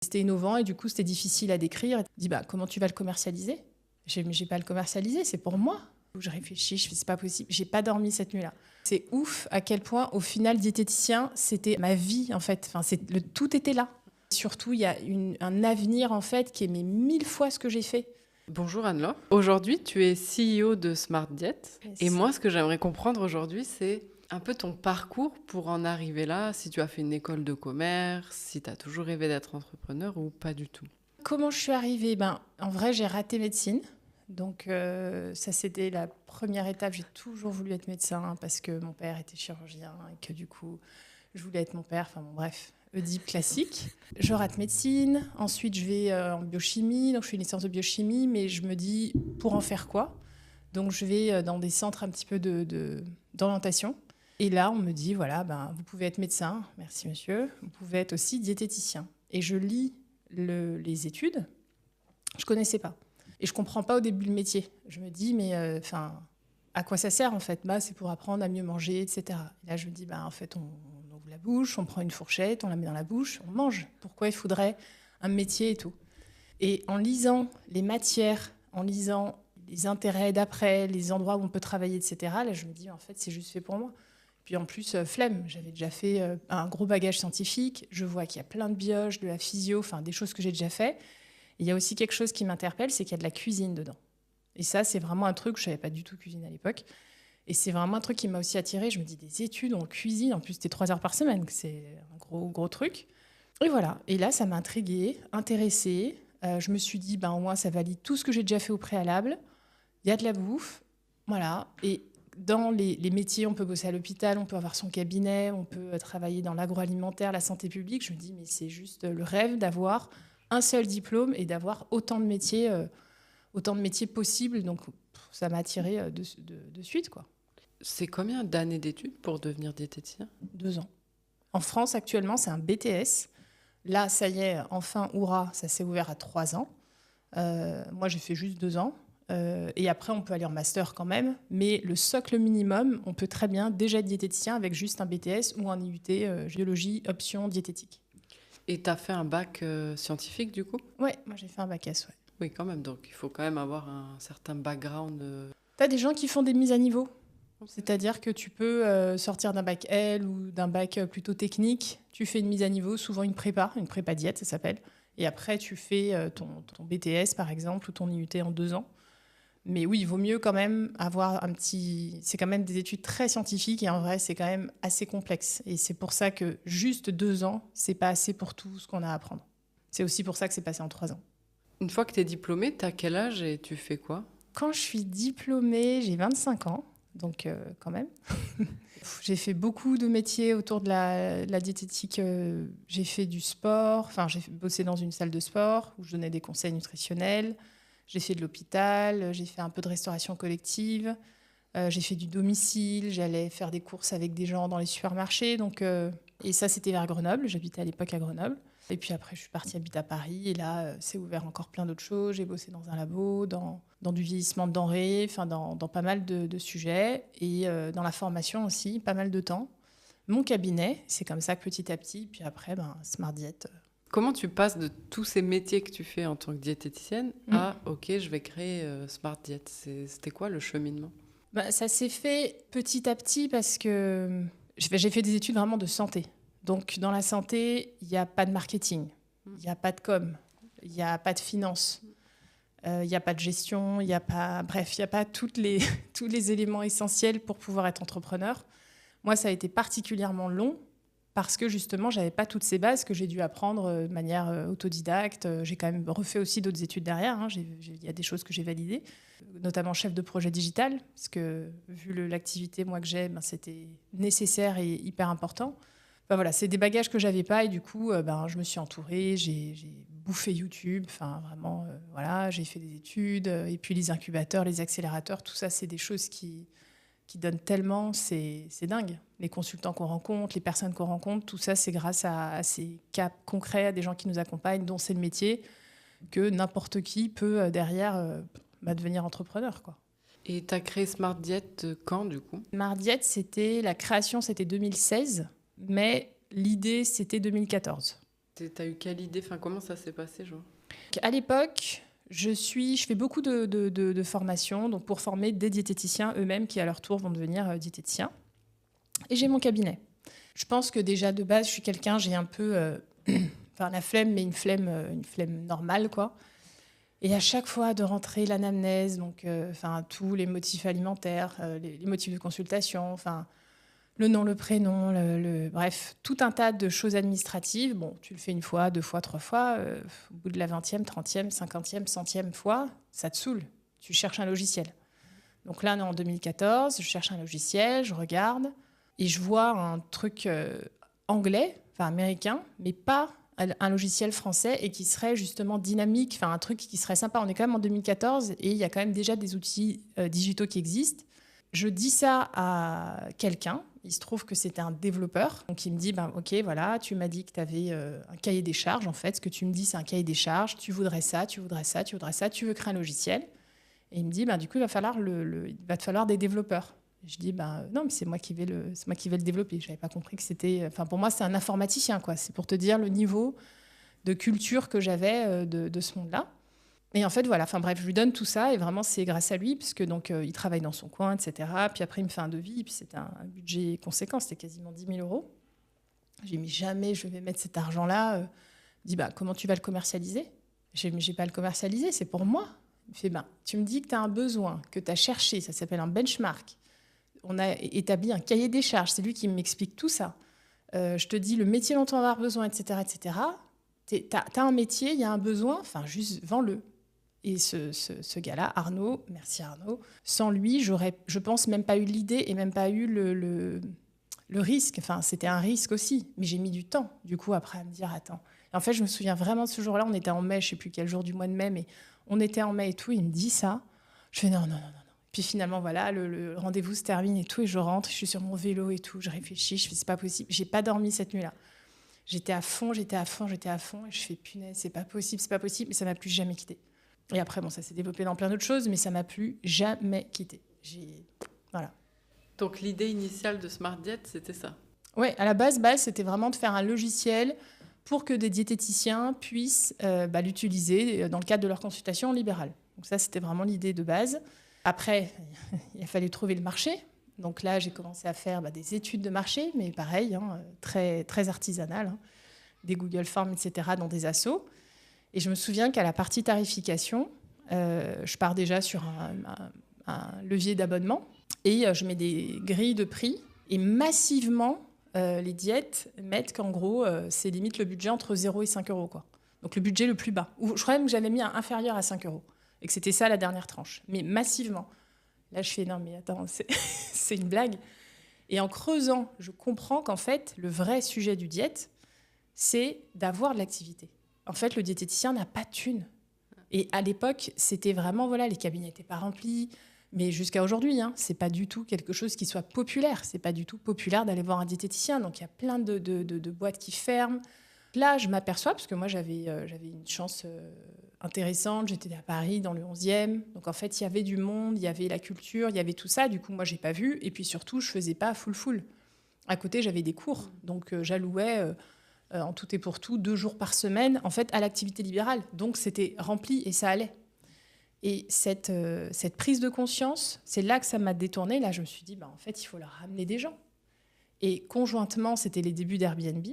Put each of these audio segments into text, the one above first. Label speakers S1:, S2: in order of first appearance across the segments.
S1: C'était innovant et du coup, c'était difficile à décrire. Je dis, comment tu vas le commercialiser ? J'ai pas à le commercialiser, c'est pour moi. Je réfléchis, je fais, c'est pas possible. J'ai pas dormi cette nuit-là. C'est ouf à quel point, au final, diététicien, c'était ma vie, en fait. Enfin, tout était là. Surtout, il y a un avenir, en fait, qui est mais 1000 fois ce que j'ai fait.
S2: Bonjour Anne-Laure. Aujourd'hui, tu es CEO de Smart Diet.
S1: Yes.
S2: Et moi, ce que j'aimerais comprendre aujourd'hui, c'est un peu ton parcours pour en arriver là. Si tu as fait une école de commerce, si tu as toujours rêvé d'être entrepreneur ou pas du tout.
S1: Comment je suis arrivée ? En vrai, j'ai raté médecine. Donc, ça, c'était la première étape. J'ai toujours voulu être médecin parce que mon père était chirurgien et que du coup, je voulais être mon père. Enfin, bon, bref, Oedipe classique. Je rate médecine. Ensuite, je vais en biochimie. Donc, je fais une licence de biochimie, mais je me dis, pour en faire quoi ? Donc, je vais dans des centres un petit peu d'orientation. Et là, on me dit, voilà, vous pouvez être médecin. Merci, monsieur. Vous pouvez être aussi diététicien. Et je lis les études. Je connaissais pas. Et je comprends pas au début le métier. Je me dis, mais à quoi ça sert en fait ? C'est pour apprendre à mieux manger, etc. Et là, je me dis, en fait, on ouvre la bouche, on prend une fourchette, on la met dans la bouche, on mange. Pourquoi il faudrait un métier et tout ? Et en lisant les matières, en lisant les intérêts d'après, les endroits où on peut travailler, etc., là, je me dis, en fait, c'est juste fait pour moi. Puis en plus, flemme. J'avais déjà fait un gros bagage scientifique. Je vois qu'il y a plein de bioches, de la physio, des choses que j'ai déjà fait. Il y a aussi quelque chose qui m'interpelle, c'est qu'il y a de la cuisine dedans. Et ça, c'est vraiment un truc, je ne savais pas du tout cuisiner à l'époque. Et c'est vraiment un truc qui m'a aussi attirée. Je me dis, des études en cuisine, en plus, c'était 3 heures par semaine, c'est un gros truc. Et voilà. Et là, ça m'a intriguée, intéressée. Je me suis dit, au moins, ça valide tout ce que j'ai déjà fait au préalable. Il y a de la bouffe. Voilà. Et dans les métiers, on peut bosser à l'hôpital, on peut avoir son cabinet, on peut travailler dans l'agroalimentaire, la santé publique. Je me dis, mais c'est juste le rêve d'avoir un seul diplôme et d'avoir autant de métiers possibles. Donc, ça m'a attirée de suite, quoi.
S2: C'est combien d'années d'études pour devenir diététicien ?
S1: 2 ans. En France, actuellement, c'est un BTS. Là, ça y est, enfin, hurrah, ça s'est ouvert à 3 ans. Moi, j'ai fait juste 2 ans. Et après, on peut aller en master quand même. Mais le socle minimum, on peut très bien déjà être diététicien avec juste un BTS ou un IUT biologie option diététique.
S2: Et tu as fait un bac scientifique du coup ?
S1: Ouais, moi j'ai fait un bac S, ouais.
S2: Oui, quand même. Donc, il faut quand même avoir un certain background.
S1: T'as des gens qui font des mises à niveau. C'est-à-dire que tu peux sortir d'un bac L ou d'un bac plutôt technique. Tu fais une mise à niveau, souvent une prépa diète, ça s'appelle. Et après, tu fais ton BTS, par exemple, ou ton IUT en 2 ans. Mais oui, il vaut mieux quand même avoir un petit... C'est quand même des études très scientifiques et en vrai, c'est quand même assez complexe. Et c'est pour ça que juste 2 ans, c'est pas assez pour tout ce qu'on a à apprendre. C'est aussi pour ça que c'est passé en 3 ans.
S2: Une fois que tu es diplômée, tu as quel âge et tu fais quoi ?
S1: Quand je suis diplômée, j'ai 25 ans, donc quand même. J'ai fait beaucoup de métiers autour de la diététique. J'ai fait du sport, j'ai bossé dans une salle de sport où je donnais des conseils nutritionnels. J'ai fait de l'hôpital, j'ai fait un peu de restauration collective. J'ai fait du domicile, j'allais faire des courses avec des gens dans les supermarchés. Et ça, c'était vers Grenoble. J'habitais à l'époque à Grenoble. Et puis après, je suis partie habiter à Paris. Et là, c'est ouvert encore plein d'autres choses. J'ai bossé dans un labo, dans du vieillissement de denrées, dans pas mal de sujets. Et dans la formation aussi, pas mal de temps. Mon cabinet, c'est comme ça que petit à petit. Puis après, Smart Diet.
S2: Comment tu passes de tous ces métiers que tu fais en tant que diététicienne à « Ok, je vais créer Smart Diet ». C'était quoi le cheminement ?
S1: Ça s'est fait petit à petit parce que j'ai fait des études vraiment de santé. Donc, dans la santé, il n'y a pas de marketing, il n'y a pas de com, il n'y a pas de finance, il n'y a pas de gestion, il n'y a pas tous les éléments essentiels pour pouvoir être entrepreneur. Moi, ça a été particulièrement long parce que justement, je n'avais pas toutes ces bases que j'ai dû apprendre de manière autodidacte. J'ai quand même refait aussi d'autres études derrière. Il y a des choses que j'ai validées, notamment chef de projet digital, parce que vu l'activité moi que j'ai, c'était nécessaire et hyper important. Voilà, c'est des bagages que j'avais pas et du coup, je me suis entourée, j'ai bouffé YouTube, vraiment, voilà, j'ai fait des études et puis les incubateurs, les accélérateurs, tout ça, c'est des choses qui donnent tellement, c'est dingue. Les consultants qu'on rencontre, les personnes qu'on rencontre, tout ça, c'est grâce à ces cas concrets, à des gens qui nous accompagnent, dont c'est le métier, que n'importe qui peut derrière devenir entrepreneur, quoi.
S2: Et tu as créé Smart Diet quand, du coup ?
S1: Smart Diet, la création, c'était 2016, mais l'idée, c'était 2014.
S2: T'as eu quelle idée? Enfin, comment ça s'est passé, genre?
S1: À l'époque, je fais beaucoup de formations donc pour former des diététiciens eux-mêmes qui, à leur tour, vont devenir diététiciens. Et j'ai mon cabinet. Je pense que déjà, de base, je suis quelqu'un, j'ai un peu la flemme, mais une flemme normale, quoi. Et à chaque fois, de rentrer l'anamnèse, donc tous les motifs alimentaires, les motifs de consultation, le nom, le prénom, bref, tout un tas de choses administratives. Bon, tu le fais une fois, deux fois, trois fois. Au bout de la 20e, 30e, 50e, 100e fois, ça te saoule. Tu cherches un logiciel. Donc là, on est en 2014, je cherche un logiciel, je regarde, et je vois un truc anglais, américain, mais pas un logiciel français et qui serait justement dynamique, un truc qui serait sympa. On est quand même en 2014 et il y a quand même déjà des outils digitaux qui existent. Je dis ça à quelqu'un, il se trouve que c'était un développeur, donc il me dit, ok, voilà, tu m'as dit que tu avais un cahier des charges, en fait, ce que tu me dis, c'est un cahier des charges, tu voudrais ça, tu voudrais ça, tu voudrais ça, tu veux créer un logiciel. Et il me dit, du coup, il va te falloir des développeurs. Je dis, non, mais c'est moi qui vais le développer. Je n'avais pas compris que c'était... pour moi, c'est un informaticien, quoi. C'est pour te dire le niveau de culture que j'avais de ce monde-là. Et en fait, voilà. Bref, je lui donne tout ça. Et vraiment, c'est grâce à lui, parce que donc, il travaille dans son coin, etc. Puis après, il me fait un devis. Et puis, c'était un budget conséquent. C'était quasiment 10 000 euros. J'ai dit, mais jamais je vais mettre cet argent-là. Il dit, comment tu vas le commercialiser? J'ai dit, mais je ne vais pas le commercialiser, c'est pour moi. Il fait, tu me dis que tu as un besoin, que tu as cherché, ça s'appelle un benchmark. On a établi un cahier des charges, c'est lui qui m'explique tout ça. Je te dis le métier dont on va avoir besoin, etc. etc. Tu as un métier, il y a un besoin, juste vends-le. Et ce gars-là, Arnaud, merci Arnaud, sans lui, j'aurais, je pense, même pas eu l'idée et même pas eu le risque. C'était un risque aussi, mais j'ai mis du temps, du coup, après, à me dire, attends. Et en fait, je me souviens vraiment de ce jour-là, on était en mai, je sais plus quel jour du mois de mai, mais on était en mai et tout, il me dit ça. Je fais non. Puis finalement, voilà, le rendez-vous se termine et tout, et je rentre, je suis sur mon vélo et tout, je réfléchis, je fais c'est pas possible. J'ai pas dormi cette nuit-là. J'étais à fond, et je fais punaise, c'est pas possible, mais ça m'a plus jamais quitté. Et après, ça s'est développé dans plein d'autres choses, mais ça m'a plus jamais quitté. Voilà.
S2: Donc l'idée initiale de Smart Diet, c'était ça?
S1: Ouais, à la base, c'était vraiment de faire un logiciel pour que des diététiciens puissent l'utiliser dans le cadre de leur consultation libérale. Donc ça, c'était vraiment l'idée de base. Après, il a fallu trouver le marché. Donc là, j'ai commencé à faire des études de marché, mais pareil, très, très artisanales, des Google Forms, etc., dans des assos. Et je me souviens qu'à la partie tarification, je pars déjà sur un levier d'abonnement et je mets des grilles de prix. Et massivement, les diètes mettent qu'en gros, c'est limite le budget entre 0 et 5 euros, quoi. Donc le budget le plus bas. Je crois même que j'avais mis un inférieur à 5 euros. Et que c'était ça la dernière tranche. Mais massivement. Là, je fais, non, mais attends, c'est une blague. Et en creusant, je comprends qu'en fait, le vrai sujet du diète, c'est d'avoir de l'activité. En fait, le diététicien n'a pas de thune. Et à l'époque, c'était vraiment, les cabinets n'étaient pas remplis. Mais jusqu'à aujourd'hui, c'est pas du tout quelque chose qui soit populaire. C'est pas du tout populaire d'aller voir un diététicien. Donc, il y a plein de boîtes qui ferment. Là, je m'aperçois, parce que moi, j'avais une chance intéressante. J'étais à Paris, dans le 11e. Donc, en fait, il y avait du monde, il y avait la culture, il y avait tout ça. Du coup, moi, je n'ai pas vu. Et puis, surtout, je ne faisais pas full. À côté, j'avais des cours. Donc, j'allouais, en tout et pour tout, 2 jours par semaine, en fait, à l'activité libérale. Donc, c'était rempli et ça allait. Et cette prise de conscience, c'est là que ça m'a détournée. Là, je me suis dit, en fait, il faut leur ramener des gens. Et conjointement, c'était les débuts d'Airbnb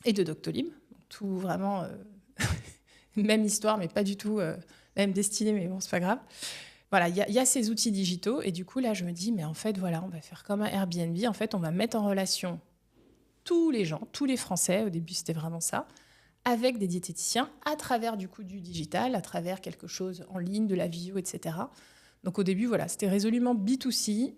S1: et de Doctolib. Tout vraiment... même histoire, mais pas du tout la même destinée, mais bon, c'est pas grave. Voilà, il y a ces outils digitaux. Et du coup, là, je me dis, mais en fait, voilà, on va faire comme un Airbnb. En fait, on va mettre en relation tous les gens, tous les Français, au début, c'était vraiment ça, avec des diététiciens, à travers, du coup, du digital, à travers quelque chose en ligne, de la visio, etc. Donc, au début, voilà, c'était résolument B2C.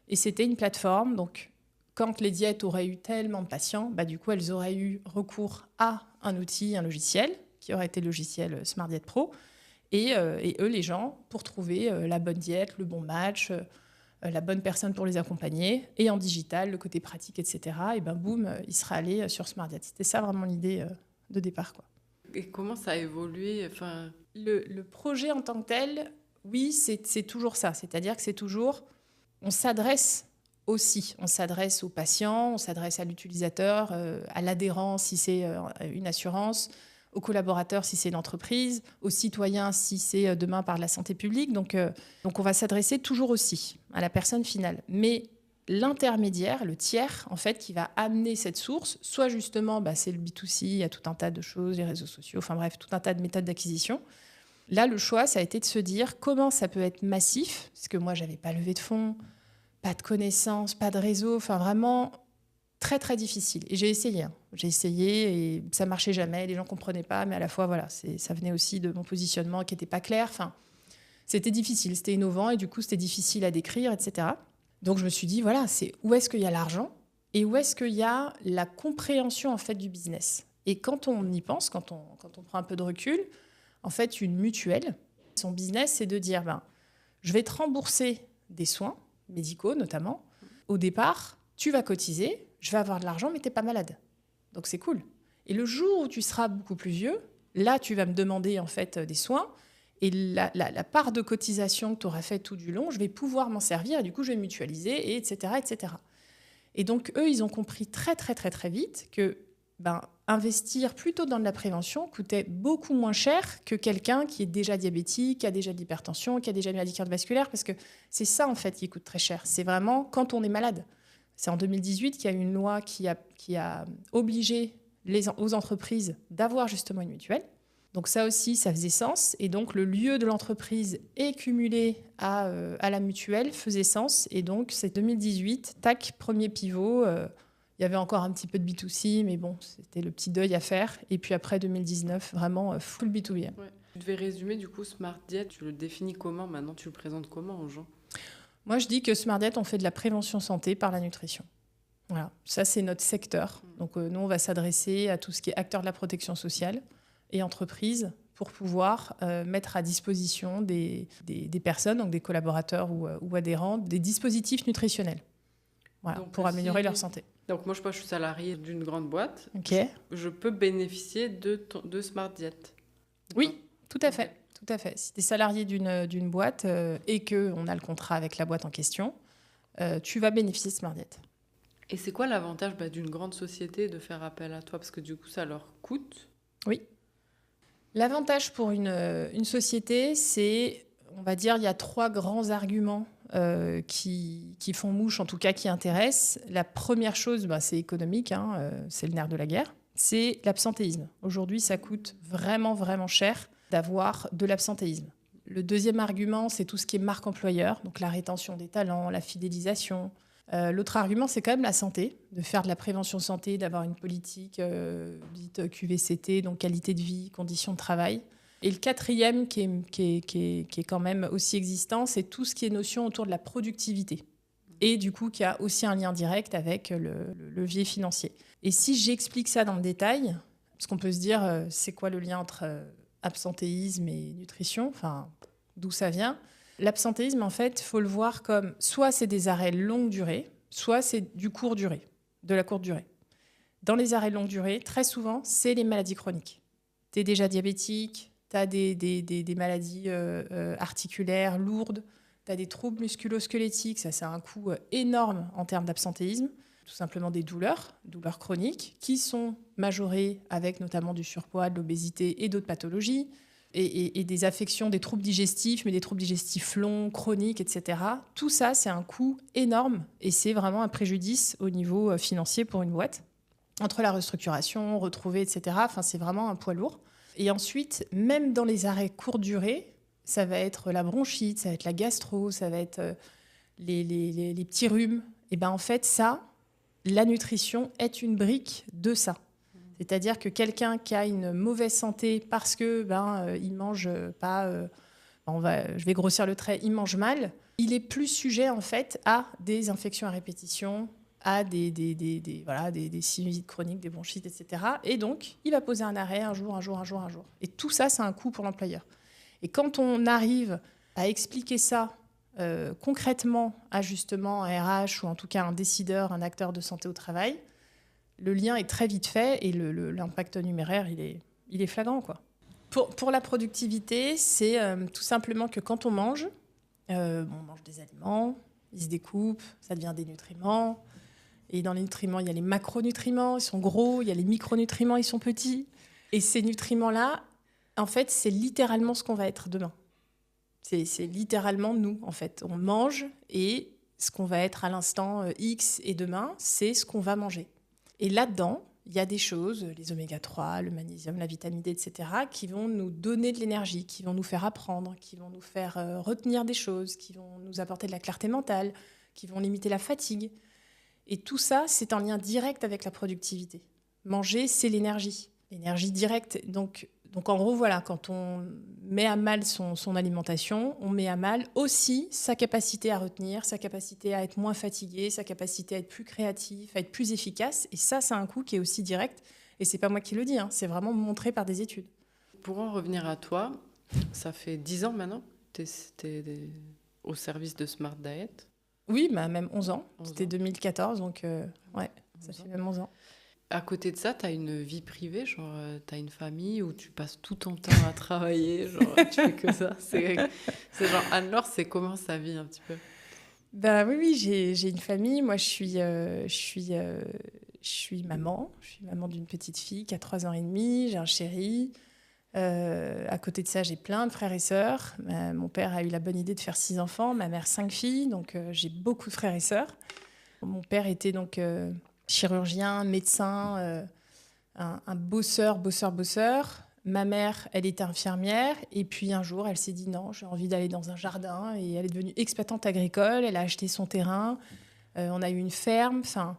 S1: Et c'était une plateforme, donc... Quand les diètes auraient eu tellement de patients, du coup, elles auraient eu recours à un outil, un logiciel, qui aurait été le logiciel Smart Diet Pro. Et eux, les gens, pour trouver la bonne diète, le bon match, la bonne personne pour les accompagner, et en digital, le côté pratique, etc. Et boum, ils seraient allés sur Smart Diet. C'était ça vraiment l'idée de départ, quoi.
S2: Et comment ça a évolué?
S1: Le projet en tant que tel, oui, c'est toujours ça. C'est-à-dire que c'est toujours... On s'adresse aussi. On s'adresse aux patients, on s'adresse à l'utilisateur, à l'adhérent si c'est une assurance, aux collaborateurs si c'est une entreprise, aux citoyens si c'est demain par la santé publique. Donc on va s'adresser toujours aussi à la personne finale. Mais l'intermédiaire, le tiers, en fait, qui va amener cette source, soit justement, c'est le B2C, il y a tout un tas de choses, les réseaux sociaux, enfin bref, tout un tas de méthodes d'acquisition. Là, le choix, ça a été de se dire comment ça peut être massif, parce que moi, j'avais pas levé de fonds, pas de connaissances, pas de réseau, enfin vraiment très très difficile. Et j'ai essayé, J'ai essayé et ça marchait jamais, les gens comprenaient pas, mais à la fois, voilà, ça venait aussi de mon positionnement qui était pas clair. Enfin, c'était difficile, c'était innovant et du coup, c'était difficile à décrire, etc. Donc, je me suis dit, voilà, c'est où est-ce qu'il y a l'argent et où est-ce qu'il y a la compréhension en fait du business. Et quand on y pense, quand on prend un peu de recul, en fait, une mutuelle, son business, c'est de dire, je vais te rembourser des soins médicaux notamment. Au départ, tu vas cotiser, je vais avoir de l'argent, mais tu n'es pas malade. Donc, c'est cool. Et le jour où tu seras beaucoup plus vieux, là, tu vas me demander en fait des soins. Et la part de cotisation que tu auras fait tout du long, je vais pouvoir m'en servir et du coup, je vais mutualiser, et etc., etc. Et donc, eux, ils ont compris très, très, très, très vite que investir plutôt dans de la prévention coûtait beaucoup moins cher que quelqu'un qui est déjà diabétique, qui a déjà de l'hypertension, qui a déjà une maladie cardiovasculaire, parce que c'est ça, en fait, qui coûte très cher. C'est vraiment quand on est malade. C'est en 2018 qu'il y a eu une loi qui a obligé aux entreprises d'avoir justement une mutuelle. Donc ça aussi, ça faisait sens. Et donc, le lieu de l'entreprise est cumulé à la mutuelle faisait sens. Et donc, c'est 2018, tac, premier pivot. Il y avait encore un petit peu de B2C, mais bon, c'était le petit deuil à faire. Et puis après 2019, vraiment full B2B.
S2: Ouais. Tu devais résumer du coup Smart Diet, tu le définis comment maintenant? Tu le présentes comment aux gens?
S1: Moi, je dis que Smart Diet, on fait de la prévention santé par la nutrition. Voilà, ça c'est notre secteur. Donc nous, on va s'adresser à tout ce qui est acteurs de la protection sociale et entreprises pour pouvoir mettre à disposition des personnes, donc des collaborateurs ou adhérents, des dispositifs nutritionnels pour améliorer leur santé.
S2: Donc moi, je suis salariée d'une grande boîte.
S1: Okay.
S2: Je peux bénéficier de Smart Diet.
S1: Oui, tout à fait. Tout à fait. Si tu es salarié d'une boîte et qu'on a le contrat avec la boîte en question, tu vas bénéficier de Smart Diet.
S2: Et c'est quoi l'avantage d'une grande société de faire appel à toi? Parce que du coup, ça leur coûte.
S1: Oui. L'avantage pour une société, c'est, on va dire, il y a 3 grands arguments qui font mouche, en tout cas qui intéressent. La première chose, c'est économique, c'est le nerf de la guerre, c'est l'absentéisme. Aujourd'hui, ça coûte vraiment, vraiment cher d'avoir de l'absentéisme. Le deuxième argument, c'est tout ce qui est marque employeur, donc la rétention des talents, la fidélisation. L'autre argument, c'est quand même la santé, de faire de la prévention santé, d'avoir une politique dite QVCT, donc qualité de vie, conditions de travail. Et le quatrième, qui est quand même aussi existant, c'est tout ce qui est notion autour de la productivité. Et du coup, qui a aussi un lien direct avec le levier financier. Et si j'explique ça dans le détail, parce qu'on peut se dire, c'est quoi le lien entre absentéisme et nutrition, enfin, d'où ça vient? L'absentéisme, en fait, il faut le voir comme soit c'est des arrêts longue durée, soit c'est du court durée, de la courte durée. Dans les arrêts longue durée, très souvent, c'est les maladies chroniques. Tu es déjà diabétique, tu as des maladies articulaires lourdes, tu as des troubles musculo-squelettiques, ça c'est un coût énorme en termes d'absentéisme, tout simplement des douleurs chroniques, qui sont majorées avec notamment du surpoids, de l'obésité et d'autres pathologies, et des affections, des troubles digestifs, mais des troubles digestifs longs, chroniques, etc. Tout ça, c'est un coût énorme et c'est vraiment un préjudice au niveau financier pour une boîte. Entre la restructuration, retrouver, etc., c'est vraiment un poids lourd. Et ensuite, même dans les arrêts courte durée, ça va être la bronchite, ça va être la gastro, ça va être les petits rhumes. Et en fait, ça, la nutrition est une brique de ça. C'est-à-dire que quelqu'un qui a une mauvaise santé parce que il mange pas, je vais grossir le trait, il mange mal, il est plus sujet en fait à des infections à répétition, à des sinusites chroniques, des bronchites, etc. Et donc, il va poser un arrêt un jour. Et tout ça, c'est un coût pour l'employeur. Et quand on arrive à expliquer ça concrètement à justement un RH ou en tout cas un décideur, un acteur de santé au travail, le lien est très vite fait et l'impact numéraire, il est flagrant, quoi. Pour la productivité, c'est tout simplement que quand on mange des aliments, ils se découpent, ça devient des nutriments. Et dans les nutriments, il y a les macronutriments, ils sont gros, il y a les micronutriments, ils sont petits. Et ces nutriments-là, en fait, c'est littéralement ce qu'on va être demain. C'est littéralement nous, en fait. On mange et ce qu'on va être à l'instant X et demain, c'est ce qu'on va manger. Et là-dedans, il y a des choses, les oméga-3, le magnésium, la vitamine D, etc., qui vont nous donner de l'énergie, qui vont nous faire apprendre, qui vont nous faire retenir des choses, qui vont nous apporter de la clarté mentale, qui vont limiter la fatigue. Et tout ça, c'est en lien direct avec la productivité. Manger, c'est l'énergie directe. Donc en gros, voilà, quand on met à mal son alimentation, on met à mal aussi sa capacité à retenir, sa capacité à être moins fatigué, sa capacité à être plus créatif, à être plus efficace. Et ça, c'est un coût qui est aussi direct. Et c'est pas moi qui le dis, hein, c'est vraiment montré par des études.
S2: Pour en revenir à toi, ça fait 10 ans maintenant que tu es au service de Smart Diet.
S1: Oui, bah, même 11 ans.
S2: 11
S1: C'était
S2: ans.
S1: 2014, donc ouais, ça fait même 11 ans.
S2: À côté de ça, tu as une vie privée, genre tu as une famille où tu passes tout ton temps à travailler, genre tu fais que ça. C'est genre Anne-Laure, c'est comment sa vie un petit peu?
S1: Bah oui, j'ai une famille. Moi, je suis maman. Je suis maman d'une petite fille qui a 3 ans et demi. J'ai un chéri. À côté de ça, j'ai plein de frères et sœurs. Mon père a eu la bonne idée de faire 6 enfants, ma mère 5 filles, donc j'ai beaucoup de frères et sœurs. Mon père était donc chirurgien, médecin, un bosseur. Ma mère, elle était infirmière. Et puis un jour, elle s'est dit non, j'ai envie d'aller dans un jardin. Et elle est devenue exploitante agricole. Elle a acheté son terrain. On a eu une ferme. Enfin,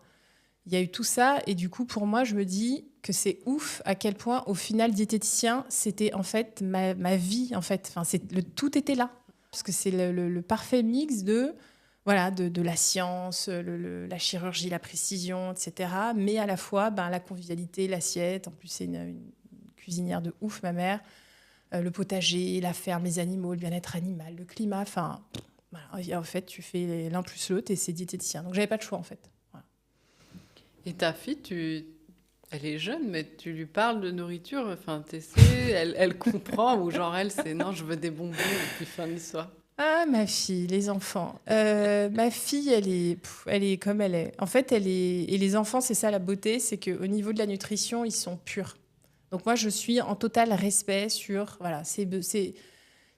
S1: il y a eu tout ça. Et du coup, pour moi, je me dis que c'est ouf à quel point, au final, diététicien, c'était en fait ma vie. En fait. Enfin, tout était là. Parce que c'est le parfait mix de la science, la chirurgie, la précision, etc. Mais à la fois, la convivialité, l'assiette. En plus, c'est une cuisinière de ouf, ma mère. Le potager, la ferme, les animaux, le bien-être animal, le climat. Enfin, voilà. En fait, tu fais l'un plus l'autre et c'est diététicien. Donc, j'avais pas de choix, en fait. Voilà.
S2: Et ta fille, elle est jeune, mais tu lui parles de nourriture, enfin, t'essaies, elle comprend, ou genre elle, c'est non, je veux des bonbons, et puis fin de l'histoire.
S1: Ah, ma fille, les enfants. Ma fille, elle est comme elle est. En fait, et les enfants, c'est ça la beauté, c'est qu'au niveau de la nutrition, ils sont purs. Donc moi, je suis en total respect sur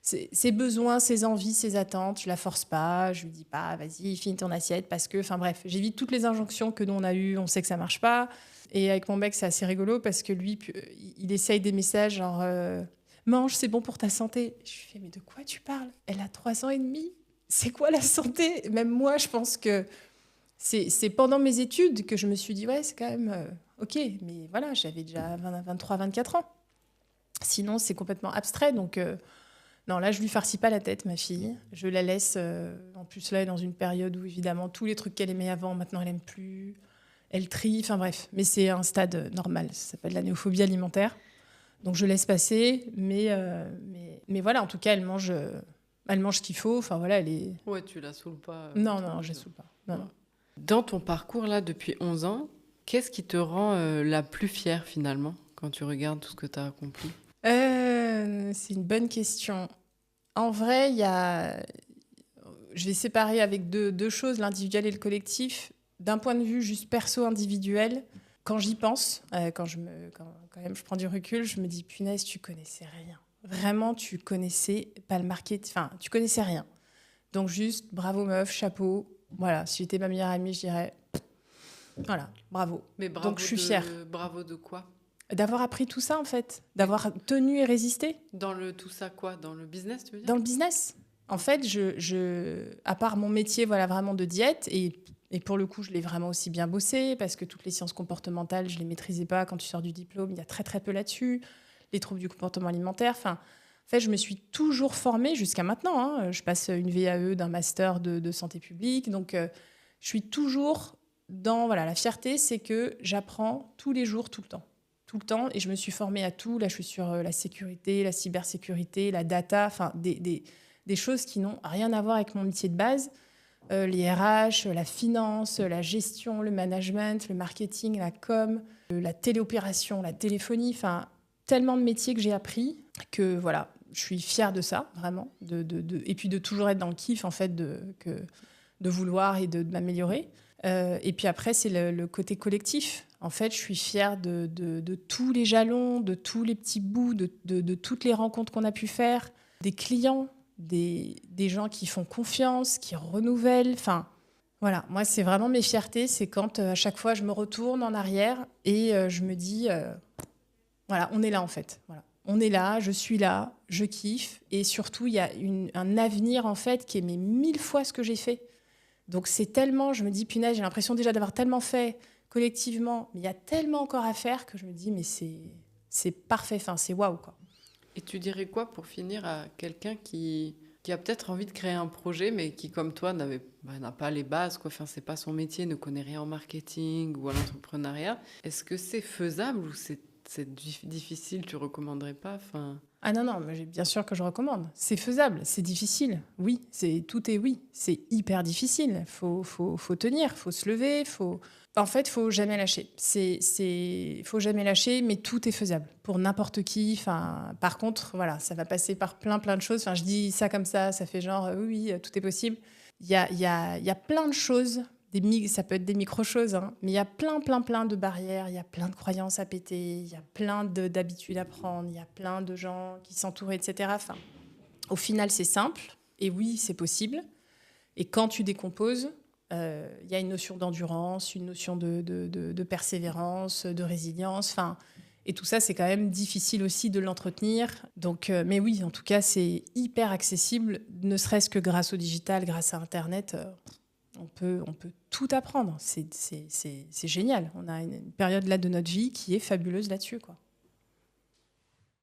S1: ses besoins, ses envies, ses attentes. Je la force pas, je lui dis pas, vas-y, finis ton assiette, parce que, enfin bref, j'évite toutes les injonctions que nous on a eues, on sait que ça marche pas. Et avec mon mec, c'est assez rigolo parce que lui, il essaye des messages genre mange, c'est bon pour ta santé. Je lui fais mais de quoi tu parles? Elle a 3 ans et demi. C'est quoi la santé? Même moi, je pense que c'est pendant mes études que je me suis dit ouais, c'est quand même ok, mais voilà, j'avais déjà 23, 24 ans. Sinon, c'est complètement abstrait. Donc, non, là, je lui farcis pas la tête, ma fille. Je la laisse. En plus, là, elle est dans une période où, évidemment, tous les trucs qu'elle aimait avant, maintenant, elle aime plus. Elle trie. Enfin, bref. Mais c'est un stade normal. Ça s'appelle la néophobie alimentaire. Donc, je laisse passer. Mais voilà, en tout cas, elle mange ce qu'il faut. Enfin, voilà, elle est.
S2: Ouais, tu la saoules pas.
S1: Non, je la saoule pas. Non, non.
S2: Dans ton parcours, là, depuis 11 ans, qu'est-ce qui te rend la plus fière, finalement, quand tu regardes tout ce que tu as accompli?
S1: C'est une bonne question. En vrai, je vais séparer avec deux choses, l'individuel et le collectif. D'un point de vue juste perso-individuel, quand j'y pense, quand même je prends du recul, je me dis, punaise, tu connaissais rien. Vraiment, tu connaissais pas le marketing, enfin, tu connaissais rien. Donc juste, bravo meuf, chapeau. Voilà, si j'étais ma meilleure amie, je dirais, voilà, bravo.
S2: Mais bravo.
S1: Donc je suis fière.
S2: Bravo de quoi?
S1: D'avoir appris tout ça, en fait. D'avoir tenu et résisté.
S2: Dans tout ça, quoi? Dans le business, tu veux dire?
S1: Dans le business. En fait, à part mon métier, voilà, vraiment de diète, et pour le coup, je l'ai vraiment aussi bien bossé, parce que toutes les sciences comportementales, je ne les maîtrisais pas. Quand tu sors du diplôme, il y a très, très peu là-dessus. Les troubles du comportement alimentaire. Enfin, en fait, je me suis toujours formée jusqu'à maintenant. Hein. Je passe une VAE d'un master de santé publique. Donc, je suis toujours dans... Voilà, la fierté, c'est que j'apprends tous les jours, tout le temps, et je me suis formée à tout. Là, je suis sur la sécurité, la cybersécurité, la data, enfin, des choses qui n'ont rien à voir avec mon métier de base. Les RH, la finance, la gestion, le management, le marketing, la com, la téléopération, la téléphonie, enfin, tellement de métiers que j'ai appris que, voilà, je suis fière de ça, vraiment. Et puis de toujours être dans le kiff, en fait, de vouloir et de m'améliorer. Et puis après, c'est le côté collectif. En fait, je suis fière de tous les jalons, de tous les petits bouts, de toutes les rencontres qu'on a pu faire, des clients, des gens qui font confiance, qui renouvellent. Enfin, voilà, moi, c'est vraiment mes fiertés. C'est quand à chaque fois, je me retourne en arrière et je me dis, voilà, on est là en fait. Voilà. On est là, je suis là, je kiffe. Et surtout, il y a un avenir en fait qui est mais 1000 fois ce que j'ai fait. Donc c'est tellement, je me dis, punaise, j'ai l'impression déjà d'avoir tellement fait collectivement, mais il y a tellement encore à faire que je me dis, mais c'est parfait, enfin, c'est waouh, quoi.
S2: Et tu dirais quoi pour finir à quelqu'un qui a peut-être envie de créer un projet, mais qui, comme toi, n'a pas les bases, quoi. Enfin, c'est pas son métier, ne connaît rien en marketing ou à l'entrepreneuriat. Est-ce que c'est faisable ou c'est difficile, tu recommanderais pas? Enfin...
S1: Ah non, non, mais bien sûr que je recommande. C'est faisable, c'est difficile. Oui, tout est oui. C'est hyper difficile. Faut tenir, faut se lever, En fait, faut jamais lâcher. Faut jamais lâcher, mais tout est faisable pour n'importe qui. Enfin, par contre, voilà, ça va passer par plein de choses. Enfin, je dis ça comme ça fait genre oui, tout est possible. Il y a plein de choses. Ça peut être des micro-choses, hein, mais il y a plein de barrières, il y a plein de croyances à péter, il y a plein d'habitudes à prendre, il y a plein de gens qui s'entourent, etc. Enfin, au final, c'est simple, et oui, c'est possible. Et quand tu décomposes, il y a une notion d'endurance, une notion de persévérance, de résilience, enfin, et tout ça, c'est quand même difficile aussi de l'entretenir. Donc, mais oui, en tout cas, c'est hyper accessible, ne serait-ce que grâce au digital, grâce à Internet. On peut tout apprendre. C'est génial. On a une période là de notre vie qui est fabuleuse là-dessus, quoi.